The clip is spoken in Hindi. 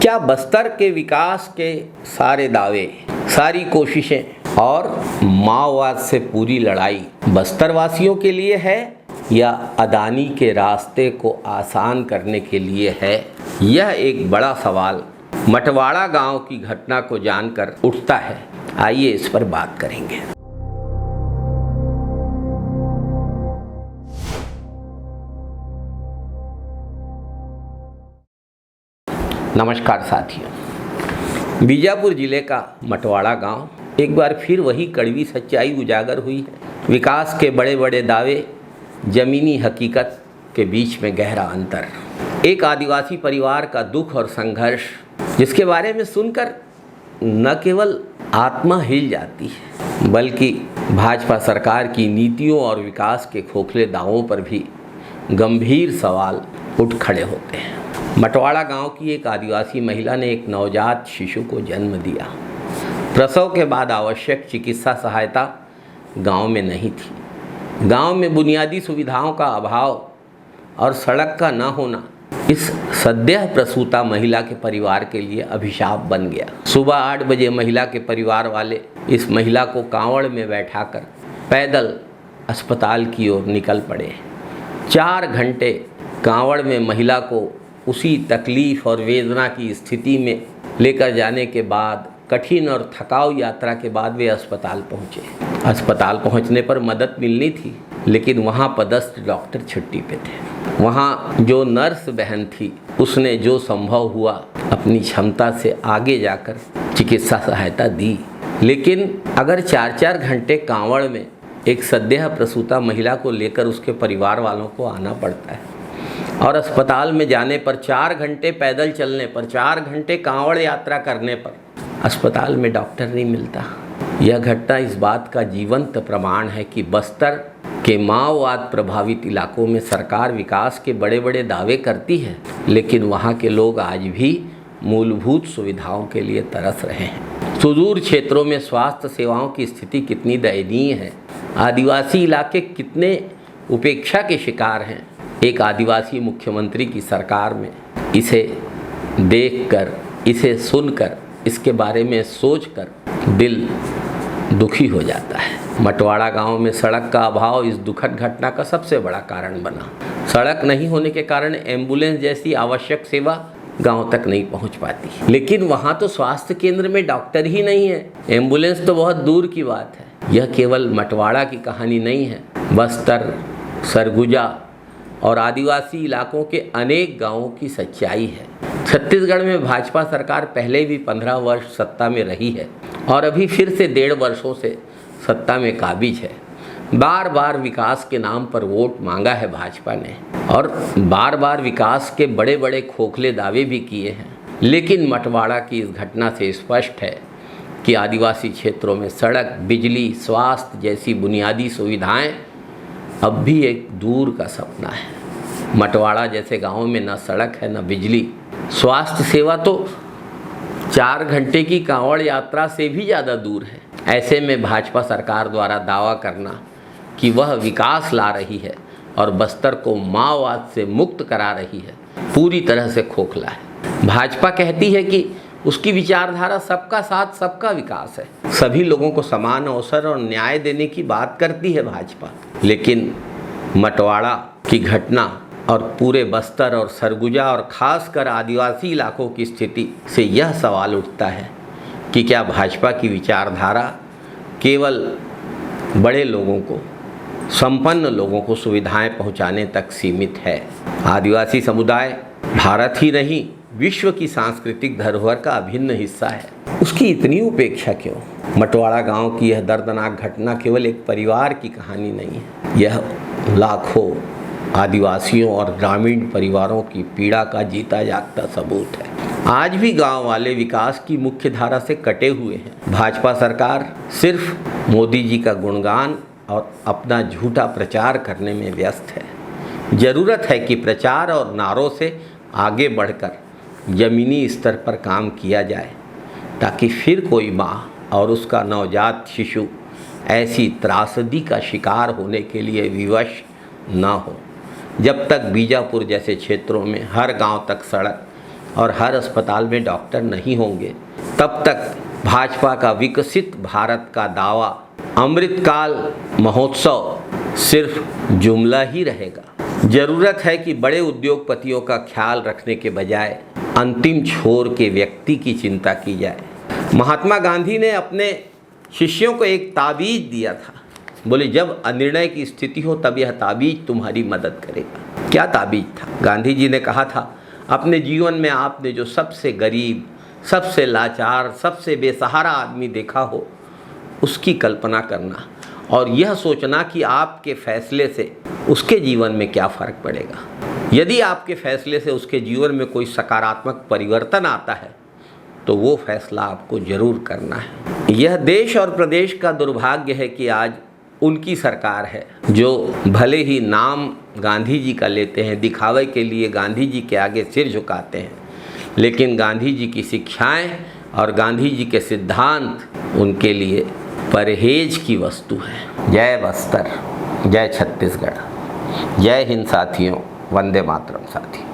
क्या बस्तर के विकास के सारे दावे, सारी कोशिशें और माओवाद से पूरी लड़ाई बस्तर वासियों के लिए है या अदानी के रास्ते को आसान करने के लिए है? यह एक बड़ा सवाल मटवाड़ा गांव की घटना को जानकर उठता है। आइए इस पर बात करेंगे। नमस्कार साथियों, बीजापुर जिले का मटवाड़ा गांव एक बार फिर वही कड़वी सच्चाई उजागर हुई है। विकास के बड़े बड़े दावे, जमीनी हकीकत के बीच में गहरा अंतर। एक आदिवासी परिवार का दुख और संघर्ष जिसके बारे में सुनकर न केवल आत्मा हिल जाती है बल्कि भाजपा सरकार की नीतियों और विकास के खोखले दावों पर भी गंभीर सवाल उठ खड़े होते हैं। मटवाड़ा गांव की एक आदिवासी महिला ने एक नवजात शिशु को जन्म दिया। प्रसव के बाद आवश्यक चिकित्सा सहायता गांव में नहीं थी। गांव में बुनियादी सुविधाओं का अभाव और सड़क का न होना इस सद्यः प्रसूता महिला के परिवार के लिए अभिशाप बन गया। सुबह 8 बजे महिला के परिवार वाले इस महिला को कांवड़ में बैठाकर पैदल अस्पताल की ओर निकल पड़े। 4 घंटे कांवड़ में महिला को उसी तकलीफ और वेदना की स्थिति में लेकर जाने के बाद, कठिन और थकाऊ यात्रा के बाद वे अस्पताल पहुँचे। अस्पताल पहुँचने पर मदद मिलनी थी, लेकिन वहाँ पदस्थ डॉक्टर छुट्टी पे थे। वहाँ जो नर्स बहन थी उसने जो संभव हुआ अपनी क्षमता से आगे जाकर चिकित्सा सहायता दी, लेकिन अगर 4-4 घंटे कांवड़ में एक सद्यः प्रसूता महिला को लेकर उसके परिवार वालों को आना पड़ता है और अस्पताल में जाने पर 4 घंटे पैदल चलने पर, 4 घंटे कांवड़ यात्रा करने पर अस्पताल में डॉक्टर नहीं मिलता। यह घटना इस बात का जीवंत प्रमाण है कि बस्तर के माओवाद प्रभावित इलाकों में सरकार विकास के बड़े बड़े दावे करती है, लेकिन वहाँ के लोग आज भी मूलभूत सुविधाओं के लिए तरस रहे हैं। सुदूर क्षेत्रों में स्वास्थ्य सेवाओं की स्थिति कितनी दयनीय है। आदिवासी इलाके कितने उपेक्षा के शिकार हैं। एक आदिवासी मुख्यमंत्री की सरकार में इसे देखकर, इसे सुनकर, इसके बारे में सोचकर दिल दुखी हो जाता है। मटवाड़ा गांव में सड़क का अभाव इस दुखद घटना का सबसे बड़ा कारण बना। सड़क नहीं होने के कारण एम्बुलेंस जैसी आवश्यक सेवा गांव तक नहीं पहुंच पाती, लेकिन वहां तो स्वास्थ्य केंद्र में डॉक्टर ही नहीं है, एम्बुलेंस तो बहुत दूर की बात है। यह केवल मटवाड़ा की कहानी नहीं है, बस्तर, सरगुजा और आदिवासी इलाकों के अनेक गांवों की सच्चाई है। छत्तीसगढ़ में भाजपा सरकार पहले भी 15 वर्ष सत्ता में रही है और अभी फिर से 1.5 वर्षों से सत्ता में काबिज है। बार बार विकास के नाम पर वोट मांगा है भाजपा ने और बार बार विकास के बड़े बड़े खोखले दावे भी किए हैं, लेकिन मटवाड़ा की इस घटना से स्पष्ट है कि आदिवासी क्षेत्रों में सड़क, बिजली, स्वास्थ्य जैसी बुनियादी सुविधाएं अब भी एक दूर का सपना है। मटवाड़ा जैसे गांव में न सड़क है, न बिजली। स्वास्थ्य सेवा तो 4 घंटे की कांवड़ यात्रा से भी ज़्यादा दूर है। ऐसे में भाजपा सरकार द्वारा दावा करना कि वह विकास ला रही है और बस्तर को माओवाद से मुक्त करा रही है, पूरी तरह से खोखला है। भाजपा कहती है कि उसकी विचारधारा सबका साथ सबका विकास है, सभी लोगों को समान अवसर और न्याय देने की बात करती है भाजपा, लेकिन मटवाड़ा की घटना और पूरे बस्तर और सरगुजा और खासकर आदिवासी इलाकों की स्थिति से यह सवाल उठता है कि क्या भाजपा की विचारधारा केवल बड़े लोगों को, संपन्न लोगों को सुविधाएं पहुंचाने तक सीमित है? आदिवासी समुदाय भारत ही नहीं, विश्व की सांस्कृतिक धरोहर का अभिन्न हिस्सा है, उसकी इतनी उपेक्षा क्यों? मटवाड़ा गांव की यह दर्दनाक घटना केवल एक परिवार की कहानी नहीं है, यह लाखों आदिवासियों और ग्रामीण परिवारों की पीड़ा का जीता जागता सबूत है। आज भी गांव वाले विकास की मुख्य धारा से कटे हुए हैं। भाजपा सरकार सिर्फ मोदी जी का गुणगान और अपना झूठा प्रचार करने में व्यस्त है। ज़रूरत है कि प्रचार और नारों से आगे बढ़कर ज़मीनी स्तर पर काम किया जाए, ताकि फिर कोई माँ और उसका नवजात शिशु ऐसी त्रासदी का शिकार होने के लिए विवश न हो। जब तक बीजापुर जैसे क्षेत्रों में हर गांव तक सड़क और हर अस्पताल में डॉक्टर नहीं होंगे, तब तक भाजपा का विकसित भारत का दावा अमृतकाल महोत्सव सिर्फ जुमला ही रहेगा। जरूरत है कि बड़े उद्योगपतियों का ख्याल रखने के बजाय अंतिम छोर के व्यक्ति की चिंता की जाए। महात्मा गांधी ने अपने शिष्यों को एक ताबीज दिया था, बोले जब अनिर्णय की स्थिति हो तब यह ताबीज तुम्हारी मदद करेगा। क्या ताबीज था? गांधी जी ने कहा था, अपने जीवन में आपने जो सबसे गरीब, सबसे लाचार, सबसे बेसहारा आदमी देखा हो, उसकी कल्पना करना और यह सोचना कि आपके फैसले से उसके जीवन में क्या फ़र्क पड़ेगा। यदि आपके फैसले से उसके जीवन में कोई सकारात्मक परिवर्तन आता है तो वो फैसला आपको ज़रूर करना है। यह देश और प्रदेश का दुर्भाग्य है कि आज उनकी सरकार है जो भले ही नाम गांधी जी का लेते हैं, दिखावे के लिए गांधी जी के आगे सिर झुकाते हैं, लेकिन गांधी जी की शिक्षाएं और गांधी जी के सिद्धांत उनके लिए परहेज की वस्तु है। जय बस्तर, जय छत्तीसगढ़, जय हिंद साथियों, वंदे मातरम साथियों।